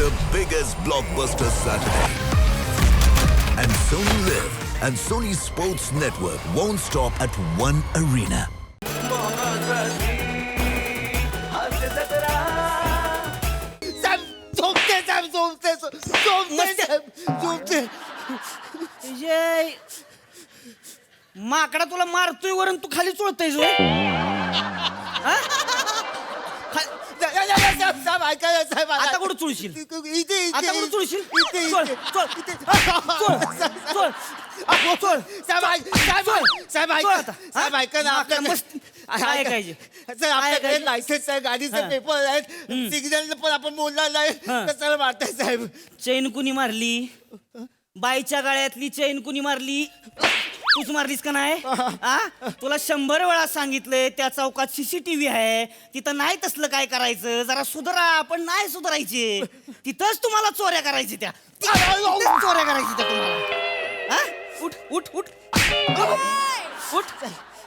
the biggest blockbuster Saturday. And Sony Live and Sony Sports Network won't stop at one arena. माकडा तुला मारतोय वरून तू खाली चोळतोय जो आता कुठं चुळशील आता कुठं चुळशील चोळ, चोळ, चोळ, चोळ, चोळ, काय ऐकायचे? आपल्याकडे लायसन्स आहे, गाडीचे पेपर आहेत, सिग्नल पण आपण बोलणार नाही. कशाला मारताय साहेब? चैन कुणी मारली? बाईच्या गाळ्यातली चैन कुणी मारली? तूच मारलीस का नाही? तुला 100 वेळा सांगितलंय त्या चौकात CCTV आहे, तिथं नाही तसलं काय करायचं. जरा सुधारा. आपण नाही सुधारायचे, तिथंच तुम्हाला चोऱ्या करायची त्या चोऱ्या करायची त्या तुम्हाला. उठ उठ उठ उठ.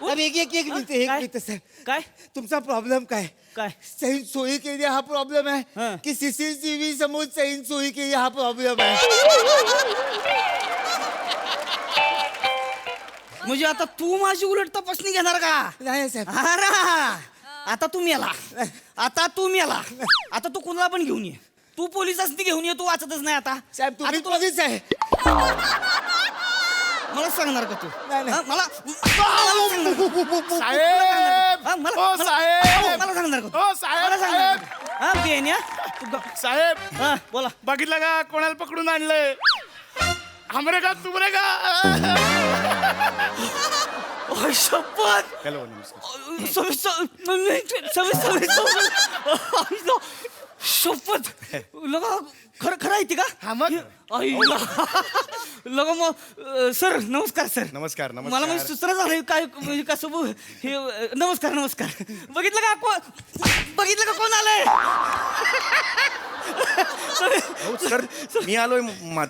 एक मिनिट साहेब, काय तुमचा प्रॉब्लेम काय? काय चैन चोरी केली हा प्रॉब्लेम आहे की CCTV समोर चैन चोरी केली हा प्रॉब्लेम आहे? म्हणजे आता तू माझी उलट तपासणी घेणार का? नाही साहेब. अरे आता तू मेला. आता तू मेला. आता तू कुणाला पण घेऊन ये. तू पोलिसांनी घेऊन ये. तू वाचतच नाही आता. साहेब तुम्ही पोलीस आहे. मला सांगणार का तू? नाही. मला साहेब मला सांगणार का तू? मला सांगणार का? हा बेन्या साहेब बोला. बघितलं का कोणाला पकडून आणलंय? हमरे का तुमरे का? शपथ. हॅलो नमस्कार. शपथ लगा खरं खरं आहे ती का? हा मग लगा मग सर नमस्कार सर. नमस्कार मला म्हणजे सुचना झालं काय म्हणजे कसं हे नमस्कार नमस्कार. बघितलं का बघितलं का कोण आलंय? सर मी आलोय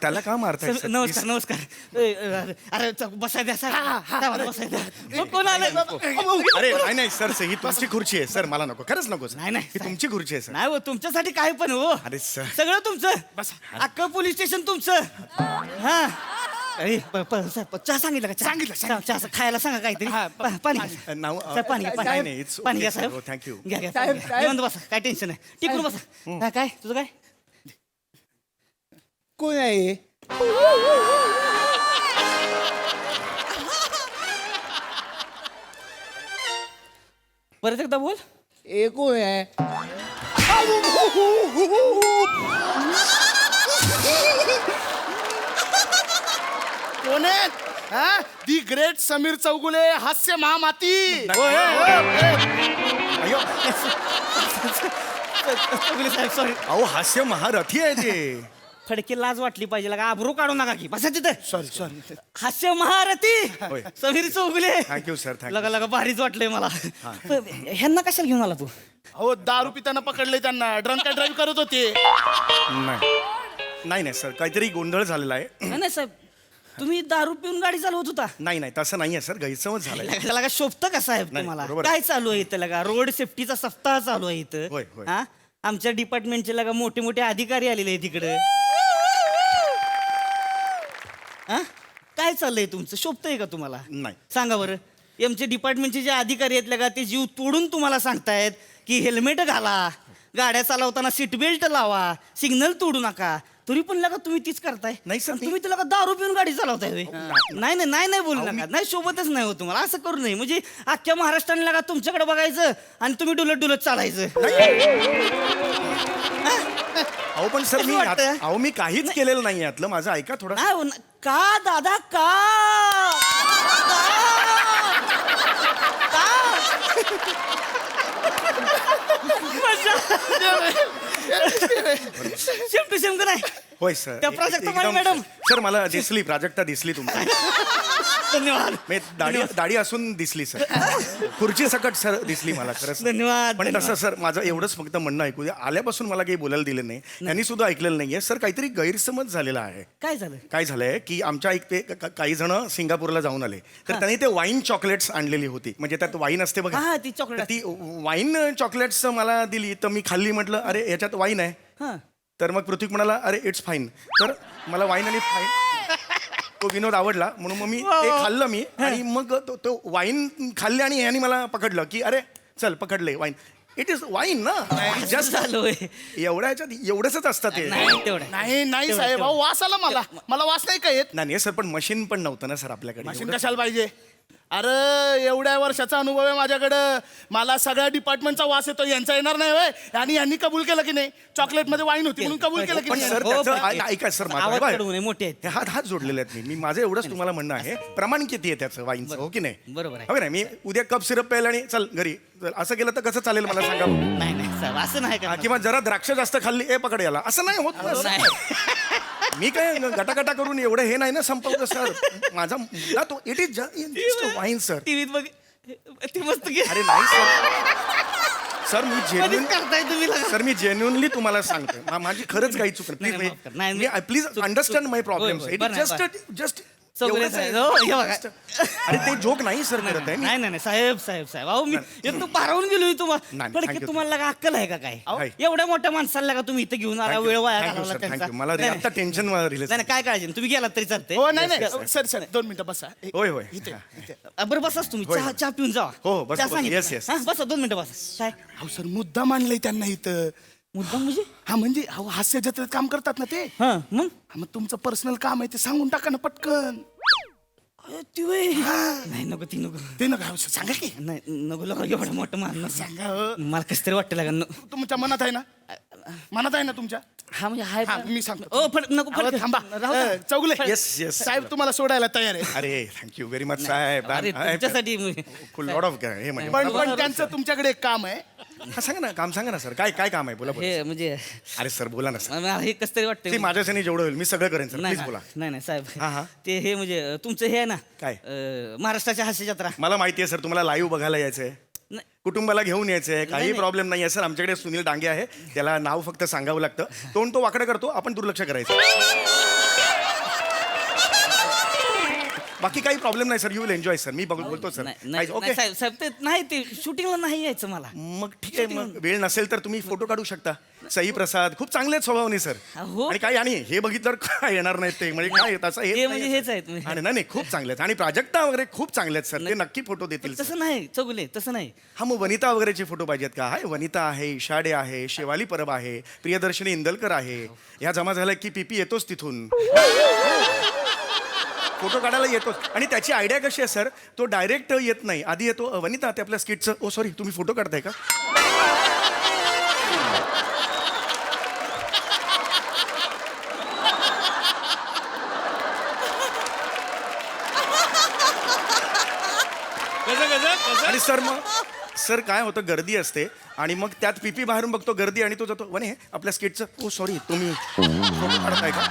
त्याला का मारताय सर? नमस्कार नमस्कार. अरे बसाय द्या सर. बसाय द्या. मग कोण आलंय? अरे नाही सर ही तुमची खुर्ची आहे सर. मला नको, खरंच नको. नाही ही तुमची खुर्ची आहे सर. नाही हो तुमच्यासाठी काय पण हो. अरे सर सगळं तुमचं. बस. अख्खं पोलीस स्टेशन तुमचं. हा अरे चहा सांगितलं का? सांगितलं. चहा खायला सांगा काहीतरी. पाणी घ्या. नाव साहेब, पाणी घ्या, पाणी. नाही पाणी घ्या साहेब. थँक्यू. घ्या घ्या साहेब, पाणी घ्या. निवांत बसा. काय टेन्शन नाही. टिकून बसा. काय तुझं काय? कोण आहे? परत एकदा बोल. कोण आहे? कोण आहे? दी ग्रेट समीर चौगुले, हास्य महामाती. साहेब सॉरी. अहो हास्य महारथी आहे ते. फडके लाज वाटली पाहिजे लगा. आबरू काढू नका की. बसा तिथं. सॉरी हास्य महारथी होय. Samir Chougule. Thank you sir thank you. लगा लगा भारीच वाटलंय मला. ह्यांना कशाला घेऊन आला तू? हो दारू पिताना पकडले त्यांना. ड्रंक अँड ड्राईव्ह करत होते. नाही सर काहीतरी गोंधळ झालेला आहे. नाही साहेब तुम्ही दारू पिऊन गाडी चालवत होता? नाही तसं नाहीये सर, गैरसमज झालाय. लगा शोभतं का साहेब नाही, तुम्हाला? बरोबर काय चालू आहे इथं लगा? रोड सेफ्टीचा सप्ताह चालू आहे इथं. होय, होय. हा आमच्या डिपार्टमेंटचे लगा मोठे मोठे अधिकारी आलेले आहे तिकडे. हा काय चाललंय तुमचं? शोभतंय का तुम्हाला? नाही. सांगा बरं. आमच्या डिपार्टमेंटचे जे अधिकारी आहेत लगा ते जीव तोडून तुम्हाला सांगतायत की हेल्मेट घाला, गाड्या चालवताना सीट बेल्ट लावा, सिग्नल तोडू नका. तरी पण लगा तुम्ही तीच करताय. नाही सर, तुम्ही तुला दारू पिऊन गाडी चालवताय व्हय? नाही नाही नाही नाही बोलू नका. नाही शोभतच नाही हो तुम्हाला. असं करू नये. म्हणजे अख्ख्या महाराष्ट्राने लगा तुमच्याकडे बघायचं आणि तुम्ही डुलत डुलत चालायचं. अहो पण सर कसं वाटतं? मी काहीच केलेलं नाही यातलं. माझं ऐका थोडं. नाही हो ना. का दादा का? सेम टू सेम का नाही? होय सर. त्या प्राजक्ता एकदम- मॅडम. सर मला दिसली प्राजक्ता दिसली तुमची. धन्यवाद. दाढी असून दिसली सर. खुर्ची सकट सर दिसली मला खरंच. धन्यवाद. पण तसं सर माझं एवढंच फक्त म्हणणं ऐकू द्या. आल्यापासून मला काही बोलायला दिलं नाही. त्यांनी सुद्धा ऐकलेलं नाहीये सर. काहीतरी गैरसमज झालेला आहे. काय झालं? काय झालंय की आमच्या एक ते काही जण सिंगापूरला जाऊन आले तर त्यांनी ते वाईन चॉकलेट्स आणलेली होती. म्हणजे त्यात वाईन असते बघा. हा ती चॉकलेट. तर ती वाईन चॉकलेट्स मला दिली तर मी खाल्ली. म्हटलं अरे याच्यात वाईन आहे. हा तर मग पृथ्वी म्हणाला अरे इट्स फाईन. तर मला वाईन आणि फाईन तो विनोद आवडला म्हणून मग मी ते खाल्लं मी आणि मग तो वाईन खाल्ले आणि ह्यानी मला पकडलं की अरे चल पकडले वाईन. इट इज वाईन ना जस्ट झालोय एवढ्या ह्याच्यात एवढंच असतं ते. नाही तेवढं नाही साहेब अहो वास आला मला वास नाही का येत. नाही सर पण मशीन पण नव्हतं ना सर आपल्याकडे. मशीन कशाला पाहिजे. अरे एवढ्या वर्षाचा अनुभव आहे माझ्याकडं. मला सगळ्या डिपार्टमेंटचा वास येतो यांचा येणार नाही होय. आणि यांनी कबूल केलं की नाही चॉकलेट मध्ये वाईन होती म्हणून कबूल केलं की पण नाही. सर हो, त्याचं पण- ऐका सर माझं आवाज बघा. चढवू नये, मोठे आहेत हे हात जोडलेले आहेत मी माझं एवढंच तुम्हाला म्हणणं आहे प्रमाण किती आहे त्याचं वाईनचं हो की नाही. बरोबर आहे. हो की नाही मी उद्या कप सिरप प्यायला आणि चल घरी चल असं केलं तर कसं चालेल मला सांगा. नाही साहेब असं नाही का किंवा जरा द्राक्ष जास्त खाल्ली ए पकड याला असं नाही होत ना, नाही. सर. मी काय गटागटा करून एवढं हे नाही ना संपवलं सर. माझा मुद्दा तो इट इज वाईन सर. टीव्हीत बघ ते मस्त अरे नाही सर सर मी जेन्युन करताय तुम्ही लगा. सर मी जेन्युनली तुम्हाला सांगतोय माझी खरंच काही चूक नाही, नाही माफ कर. नाही, प्लीज प्लीज चूक- अंडरस्टँड माय होय, प्रॉब्लेम होय. इट बरं, जस्ट बरं. जस्ट सगळे साहेब, हो, हे बघा. अरे ते जोक नाही सर करत आहे मी. नाही साहेब अहो मी एकदम पारावून गेलो तुम्हाला नाही, पण thank you. तुम्हाला लगा अक्कल आहे का काय आहे. एवढ्या मोठ्या माणसाला का तुम्ही इथं घेऊन आला वेळ वाया घालवला त्यांचा. थँक्यू मला नाही, आता टेन्शन रिलीज नाही काय काळजी नाही. तुम्ही गेलात तरी चालतंय हो नाही सर 2 मिनिटं बसा. होय होय बरं बसाच तुम्ही होय, चहा होय. चहा पिऊन जावा हो, बस, चहा बस. सांगितलं Yes, ना? yes. हा, बसा 2 मिनिटं बसा काय अहो सर मुद्दा मांडलाय त्यांना इथं. मुद्दाम म्हणजे हा म्हणजे अहो हास्य जत्रेत काम करतात ना ते. हा मग हा, मग तुमचं पर्सनल काम आहे ते सांगून टाका ना पटकन. ती वय नाही नको ती नको ते नका अहो, सांगा की नाही नको लगा एवढं मोठं मान सांगा हो. मला कसं तरी वाटतं लागा तुमच्या मनात आहे ना मनात आहे ना तुमच्या. हा म्हणजे हाय हा, मी सांगतो. ओ फट नको अहो, फट थांबा राहू द्या. Chougale Yes, yes. साहेब तुम्हाला सोडायला तयार आहे. अरे थँक्यू व्हेरी मच साहेब अरे तुमच्यासाठी लॉट ऑफ हे म्हणजे पण त्यांचं तुमच्याकडे एक काम आहे. हा, सांगा ना काम सांगा ना सर काय काय काम आहे बोला बोला. हे म्हणजे अरे सर बोला ना सर मला हे कसं तरी वाटतं ते माझ्यासाठी जेवढं होईल मी सगळं करेन सर नाही प्लीज बोला. नाही नाही हा, हा. साहेब ते हे म्हणजे तुमचं हे आहे ना काय? महाराष्ट्राच्या हास्य जत्रा मला माहिती आहे सर तुम्हाला लाईव्ह बघायला यायचंय नाही. कुटुंबाला घेऊन यायचंय काही नाही. प्रॉब्लेम नाही आहे सर आमच्याकडे सुनील डांगे आहे त्याला नाव फक्त सांगावं लागतं तोंड तो वाकडं करतो आपण दुर्लक्ष करायचं बाकी काही प्रॉब्लेम नाही sir you will enjoy sir मी बोलतो सर नाही, नाही, ओके नाही, साहेब साहेब ते नाही ते शूटिंगला नाही यायचं मला मग ठीक आहे मग वेळ नसेल तर तुम्ही फोटो काढू शकता सई प्रसाद खूप चांगले आहेत स्वभावने सर हो. आणि काय आणि हे बघितलं काय येणार नाहीत ते म्हणजे काय येत असं हे येत म्हणजे नाही हेच सर. आहेत म्हणजे. आणि नाही खूप चांगले आहेत आणि प्राजक्ता वगैरे खूप चांगले आहेत सर ते नक्की फोटो देतील सर. तसं नाही चौगुले तसं नाही हा मग वनिता वगैरेचे फोटो पाहिजेत का हाय वनिता आहे इशाडे आहे शेवाली परब आहे प्रियदर्शनी इंदलकर आहे ह्या जमा झाल्या की पीपी येतोच तिथून फोटो काढायला येतोच आणि त्याची आयडिया कशी आहे सर तो डायरेक्ट येत नाही आधी येतो वनिता ते आपल्या स्किटचं ओ सॉरी तुम्ही फोटो काढताय का आणि सर मग सर काय होतं गर्दी असते आणि मग त्यात पीपी बाहेरून बघतो गर्दी आणि तो जातो वने आपल्या स्किटचं ओ सॉरी तुम्ही फोटो काढताय का